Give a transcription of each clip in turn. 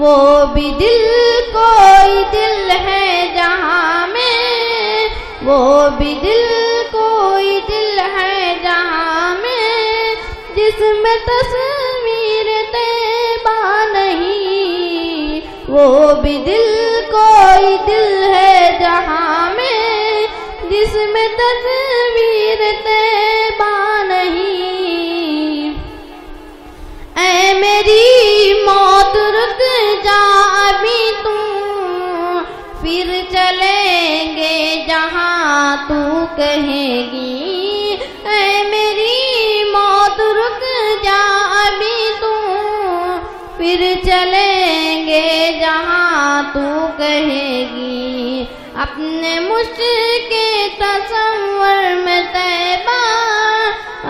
وہ بھی دل کوئی دل ہے جہاں میں، وہ بھی دل کوئی دل ہے جہاں میں، جس میں تصویر طیبہ نہیں، وہ بھی دل کوئی دل ہے جہاں میں، جس میں تصویر طیبہ نہیں۔ اے میری موت رک جا ابھی تم، پھر چلیں گے جہاں تو کہے گی، اے میری موت رک جا ابھی تم، پھر چلیں گے جہاں تو کہے گی۔ اپنے مشک تصور میں طیبہ،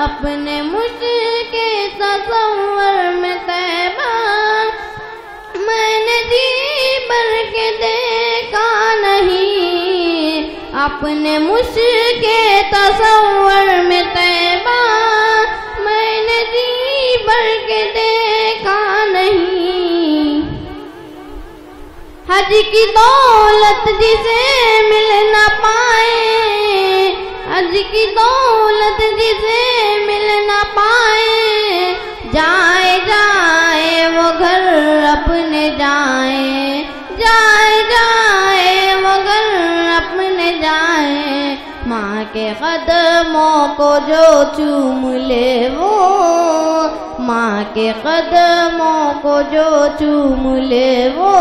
اپنے مشک تصور میں طیبہ، میں نے جی بھر کے دیکھا نہیں، اپنے مشک تصور میں طیبہ، میں نے جی بھر کے دیکھا نہیں۔ حج کی دولت جسے مل نہ پائے، حج کی دولت جسے مل نہ پائے، جائے جائے وہ گھر اپنے جائے، جائے جائے وہ گھر اپنے جائے، ماں کے قدموں کو جو چوم لے وہ، ماں کے قدموں کو جو چوم لے وہ،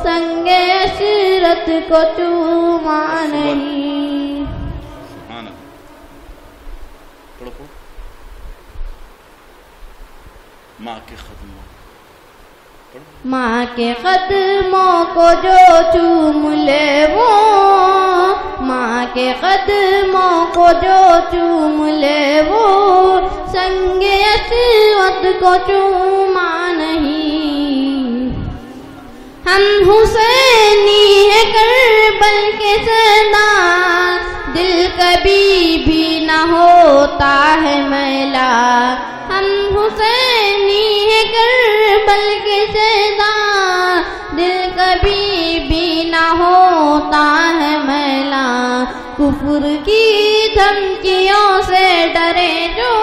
سنگ عشرت کو چوما نہیں۔ سبحان اللہ۔ پڑھو ماں کے قدموں، ماں کے قدموں کو جو چوم لے وہ، ماں کے قدموں کو جو چوم لے وہ، سنگ عشرت کو چوما نہیں۔ ہم حسینی ہے کربل کے سینا، دل کبھی بھی نہ ہوتا ہے میلا، ہم حسینی ہے کربل کے سینا، دل کبھی بھی نہ ہوتا ہے میلا، کفر کی دھمکیوں سے ڈرے جو،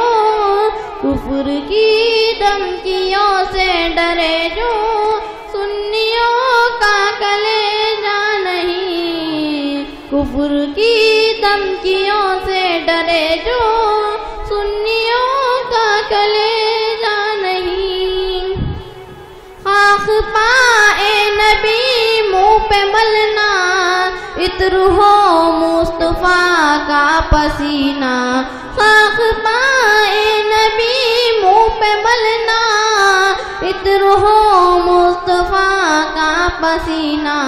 کفر کی دھمکیوں سے ڈرے جو، سنیوں کا کلیجہ نہیں، کفر کی دھمکیوں سے ڈرے جو، سنیوں کا کلیجہ نہیں۔ خاک پائے نبی منہ پہ ملنا، عطر ہو مصطفیٰ کا پسینہ، خاک پائے نبی منہ پہ ملنا، عطر ہو مصطفیٰ کا پسینہ،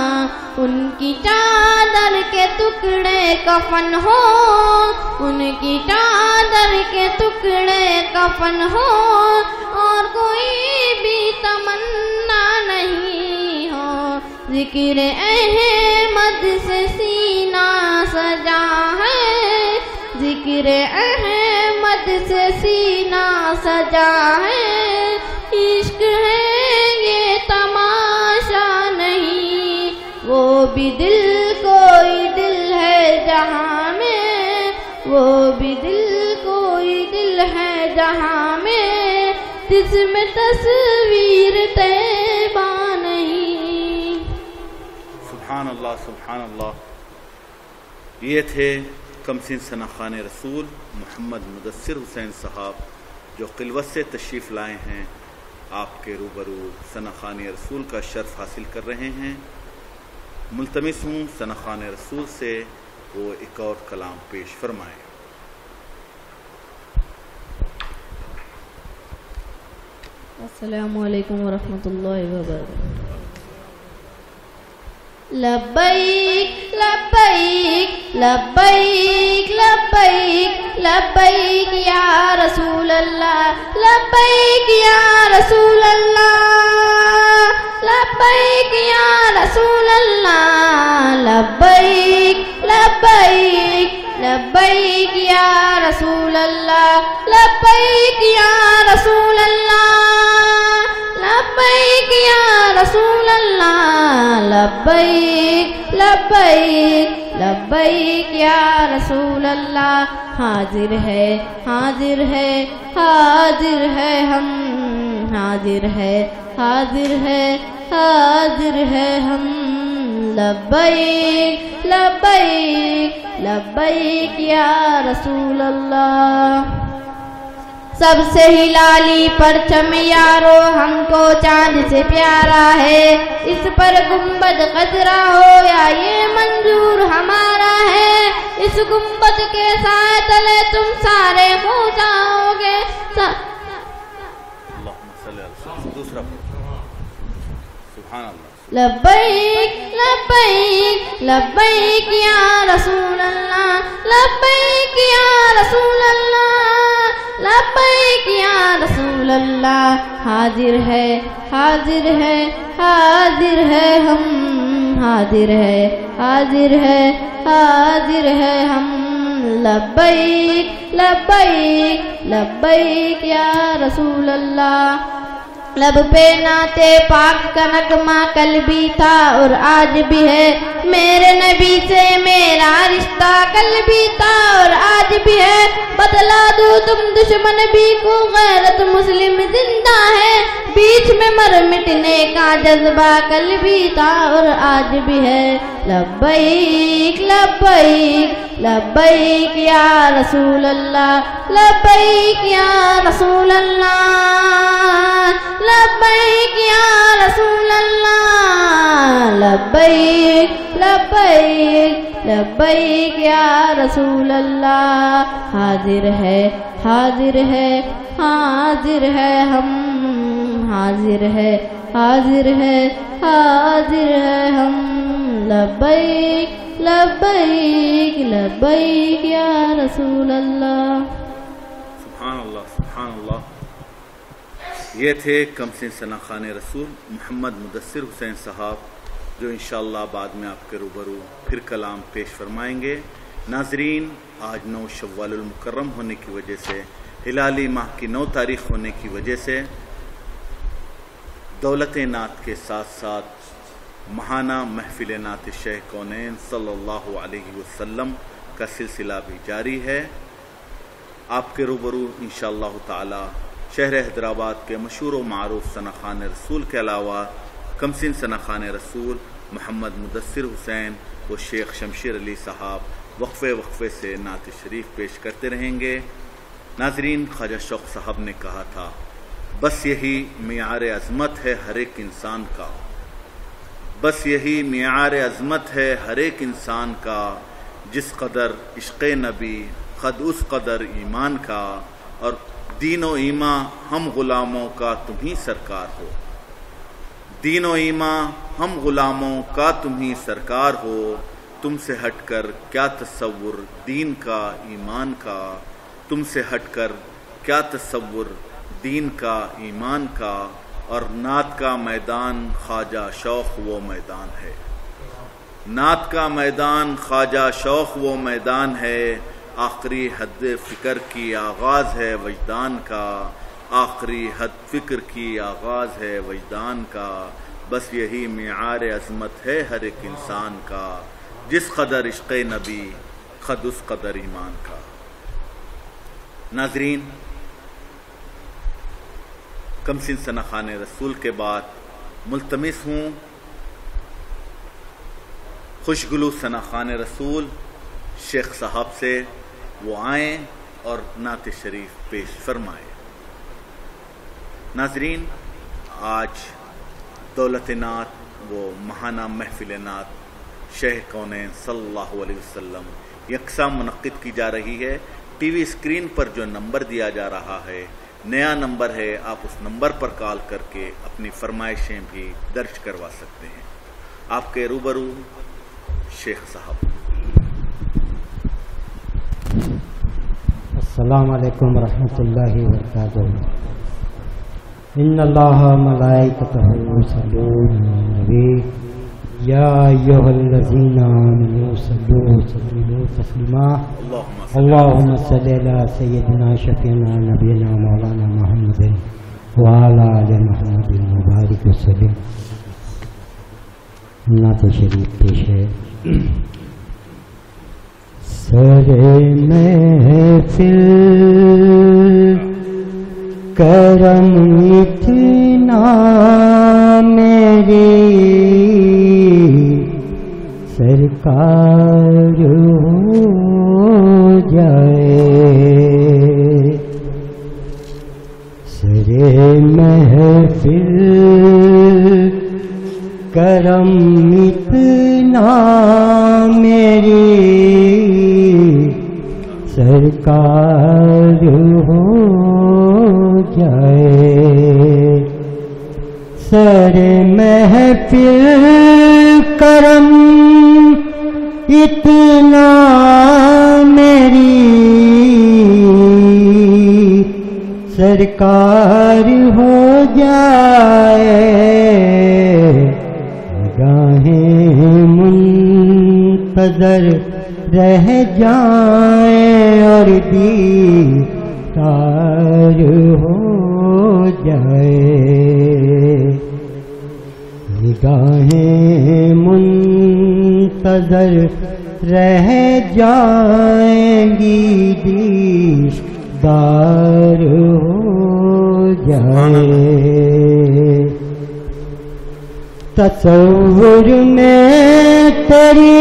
ان کی چادر کے ٹکڑے کفن ہو، ان کی چادر کے ٹکڑے کفن ہو، اور کوئی بھی تمنا نہیں ہو، ذکر احمد سے سینہ سجا ہے، ذکر احمد سے سینہ سجا ہے، عشق ہے یہ تماشا نہیں، وہ بھی دل کوئی دل ہے جہاں میں، وہ بھی دل کوئی دل ہے جہاں میں، جس میں تصویر طیبہ نہیں۔ سبحان اللہ سبحان اللہ۔ یہ تھے کمسن ثناخان رسول محمد مدثر حسین صاحب، جو قلوت سے تشریف لائے ہیں، آپ کے روبرو ثناخان رسول کا شرف حاصل کر رہے ہیں۔ ملتمس ہوں ثناخان رسول سے وہ ایک اور کلام پیش فرمائیں۔ السلام علیکم ورحمۃ اللہ وبرکاتہ۔ لبیک لبیک لبیک لبیک لبیک یا رسول اللہ، لبیک یا رسول اللہ، لبیک یا رسول اللہ، لبیک لبیک لبیک یا رسول اللہ، لبیک یا رسول اللہ، لبیک یا رسول اللہ لبیک لبیک لبیک یا رسول اللہ حاضر ہے حاضر ہے حاضر ہے ہم حاضر ہے حاضر ہے حاضر ہے ہم لبیک لبیک لبیک یا رسول اللہ سب سے ہی لالی پرچم یارو ہم کو چاند سے پیارا ہے اس پر گنبد خضرا ہو یا یہ منظور ہمارا ہے اس گنبد کے سائے تلے تم سارے ہو جاؤ گے دوسرا سبحان اللہ لبیک لبیک لبیک یا رسول اللہ لبیک یا رسول اللہ لبیک یا رسول اللہ حاضر ہے حاضر ہے حاضر ہے ہم حاضر ہے حاضر ہے حاضر ہے ہم لبیک لبیک لبیک یا رسول اللہ لب پہ نعت پاک کا نغمہ کل بھی تھا اور آج بھی ہے میرے نبی سے میرا رشتہ کل بھی تھا اور آج بھی ہے بدلا دو تم دشمن بھی کو غیرت مسلم زندہ ہے بیچ میں مر مٹنے کا جذبہ کل بھی تھا اور آج بھی ہے لبیک لبیک لبیک یا رسول اللہ لبیک یا رسول اللہ لبیک یا رسول اللہ لبیک لبیک لبیک یا رسول اللہ حاضر ہے حاضر ہے حاضر ہے ہم حاضر ہے حاضر ہے حاضر ہے ہم لبیک لبیک لبیک یا رسول اللہ سبحان اللہ سبحان اللہ یہ تھے کمسن ثنا خان رسول محمد مدثر حسین صاحب جو انشاءاللہ بعد میں آپ کے روبرو پھر کلام پیش فرمائیں گے. ناظرین آج 9 شوال المکرم ہونے کی وجہ سے ہلالی ماہ کی 9 تاریخ ہونے کی وجہ سے دولت نعت کے ساتھ ساتھ ماہانہ محفل نعت شیخ کونین صلی اللہ علیہ وسلم کا سلسلہ بھی جاری ہے. آپ کے روبرو انشاءاللہ تعالی شہر حیدرآباد کے مشہور و معروف ثنا خان رسول کے علاوہ کمسن ثنا خان رسول محمد مدثر حسین و شیخ شمشیر علی صاحب وقفے سے نعت شریف پیش کرتے رہیں گے. ناظرین خواجہ شوق صاحب نے کہا تھا بس یہی معیار عظمت ہے ہر ایک انسان کا، بس یہی معیار عظمت ہے ہر ایک انسان کا، جس قدر عشق نبی خود اس قدر ایمان کا، اور دین و ایمان ہم غلاموں کا تم ہی سرکار ہو، دین و ایمان ہم غلاموں کا تم ہی سرکار ہو، تم سے ہٹ کر کیا تصور دین کا ایمان کا، تم سے ہٹ کر کیا تصور دین کا ایمان کا، اور نعت کا میدان خواجہ شوق وہ میدان ہے، نعت کا میدان خواجہ شوق وہ میدان ہے، آخری حد فکر کی آغاز ہے وجدان کا، آخری حد فکر کی آغاز ہے وجدان کا، بس یہی معیار عظمت ہے ہر ایک انسان کا، جس قدر عشق نبی خود اس قدر ایمان کا. ناظرین کمسن ثنا خان رسول کے بعد ملتمس ہوں خوشگلو ثنا خان رسول شیخ صاحب سے وہ آئیں اور نعت شریف پیش فرمائے. ناظرین آج دولت نعت وہ ماہانہ محفل نعت شیخ کونین صلی اللہ علیہ وسلم یکساں منعقد کی جا رہی ہے. ٹی وی اسکرین پر جو نمبر دیا جا رہا ہے نیا نمبر ہے، آپ اس نمبر پر کال کر کے اپنی فرمائشیں بھی درج کروا سکتے ہیں. آپ کے روبرو شیخ صاحب. السلام علیکم ورحمۃ اللہ وبرکاتہ. ان اللہ ملائکتہ یصلون علی النبی یا ایھا الذین آمنوا صلوا وسلموا تسلیما. اللهم صل علی سیدنا شفیعنا نبینا مولانا محمد وعلی آل محمد وبارک وسلم. نعت شریف پیش ہے. سر محفل کرم اتنا میری سرکار ہو جائے. سر محفل کرم اتنا میری سرکار ہو جائے. سر محفل کرم اتنا میری سرکار ہو جائے. نگاہیں منتظر رہ جائیں اور دیدار ہو جائے. نگاہیں منتظر رہ جائیں گی دیدار ہو جائے. تصور میں تیری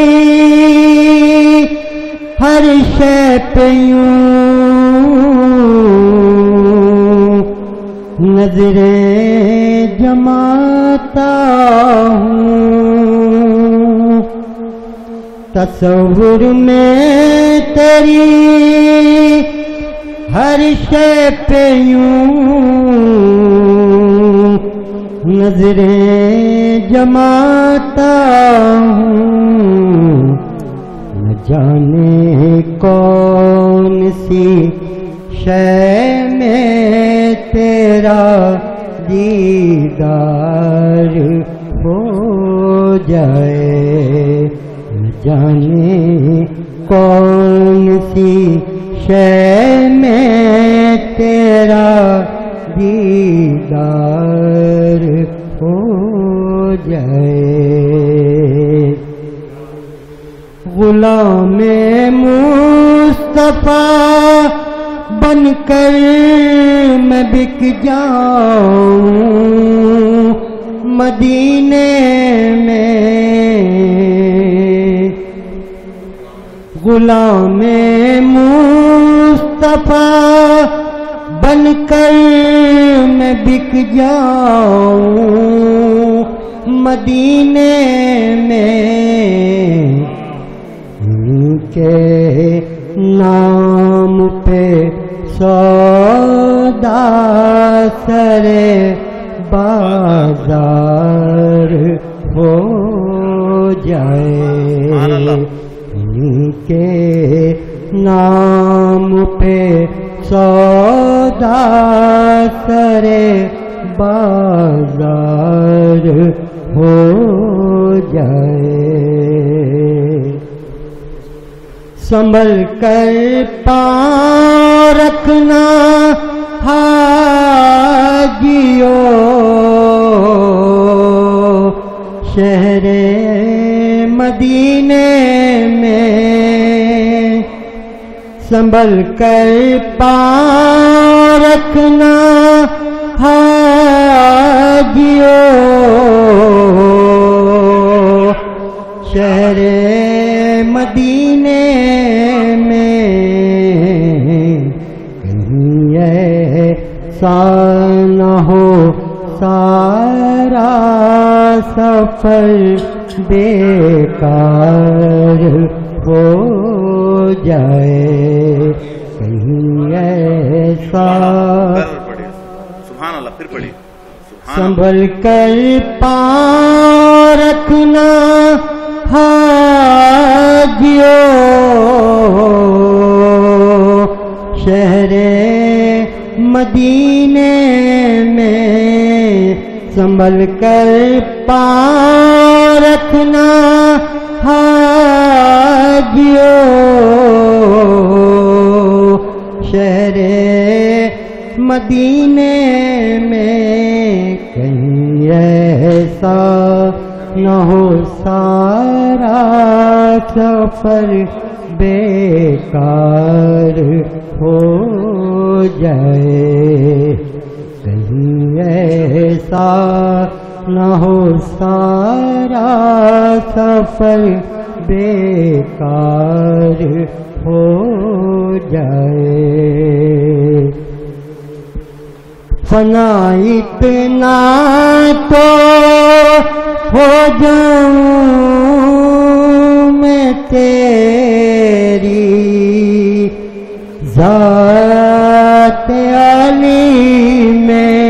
ہر شے پہ یوں نظریں جماتا ہوں. تصور میں تیری ہر شے پہ یوں نظریں جماتا ہوں. نہ جانے کون سی شے میں تیرا دیدار ہو جائے. نہ جانے کون سی شے میں تیرا دیدار ہو جائے. غلام مصطفیٰ بن کر میں بک جاؤں مدینے میں. غلام مصطفیٰ بن کر میں بک جاؤں مدینے میں. ان کے نام پہ سودا سرے بازار ہو جائے. ان کے نام پہ سودا سرے بازار ہو جائے. سنبھل کر پاؤں رکھنا حاجیو شہر مدینے میں. سنبھل کر پاؤں رکھنا حاجیو شہر مدینے میں. کہیں ایسا نہ ہو سارا سفر بیکار ہو جائے. کہیں ایسا سبحان اللہ. پھر پڑھیے. سنبھل کر پاؤں رکھنا حاجیو شہر مدینے میں. سنبھل کر پاؤں رکھنا حاجیو شہر مدینے میں. کہیں ایسا نہ ہو سارا سفر بیکار ہو جائے، کہیں ایسا نہ ہو سارا سفر بیکار ہو جائے۔ فنا اتنا تو ہو جاؤں میں تیری ذات علی میں،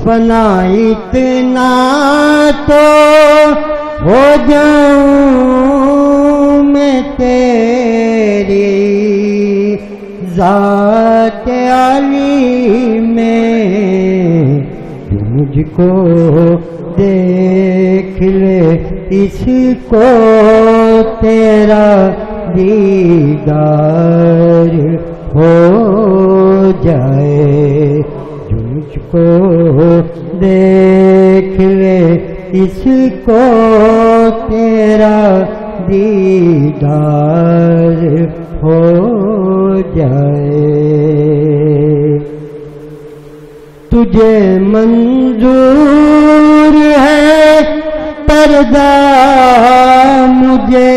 فنا اتنا تو ہو جاؤں میں تیری ذات علی میں، مجھ کو دیکھ لے اس کو تیرا دیدار ہو جائے، مجھ کو دیکھ لے اس کو تیرا دیدار ہو جائے۔ تجھے منظور ہے پردہ مجھے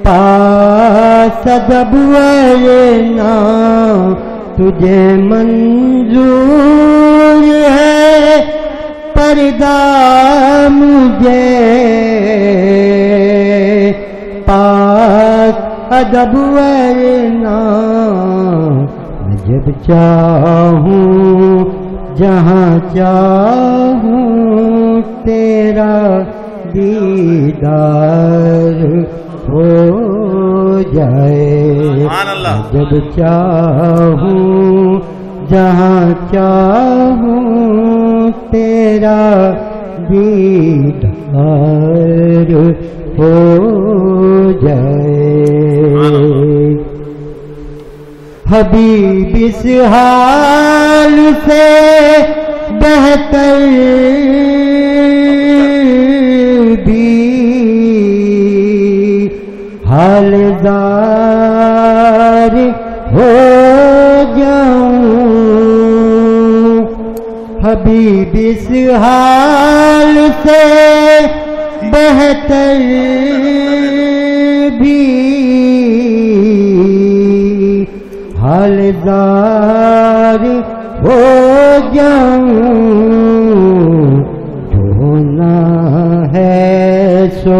پاس ادب ورنہ، تجھے منظور ہے پردہ مجھے پاس ادب ورنہ، جب چاہوں جہاں چاہوں تیرا دیدار ہو جائے، جب چاہوں جہاں چاہوں تیرا دیدار ہو جائے۔ حبیب اس حال سے بہتر بھی حالدار ہو جاؤں، حبیب اس حال سے بہتر بھی حالدار ہو جاؤں، جو ہونا ہے سو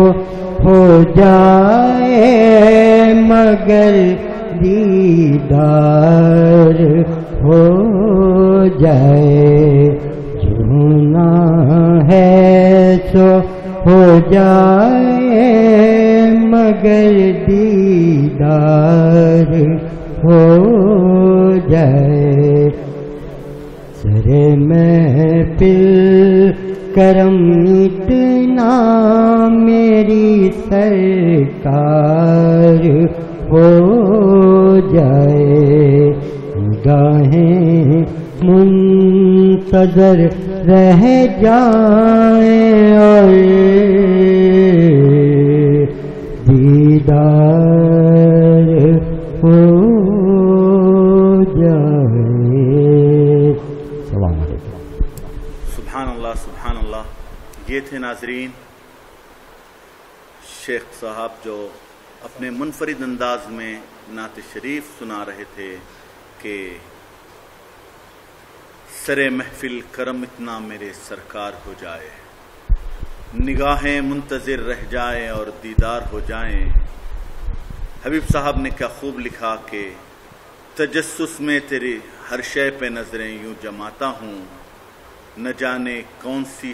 ہو جائے مگر دیدار ہو جائے، جو ہونا ہے سو ہو جائے مگر دیدار ہو جائے۔ سرے محفل کرم اتنا میری سرکار ہو جائے، نگاہیں منتظر رہ جائیں اور دیدار ہو جائے۔ السلام علیکم۔ سبحان اللہ سبحان اللہ۔ یہ تھے ناظرین شیخ صاحب جو اپنے منفرد انداز میں نعت شریف سنا رہے تھے کہ سرے محفل کرم اتنا میرے سرکار ہو جائے، نگاہیں منتظر رہ جائیں اور دیدار ہو جائیں۔ حبیب صاحب نے کیا خوب لکھا کہ تجسس میں تیری ہر شے پہ نظریں یوں جماتا ہوں، نہ جانے کون سی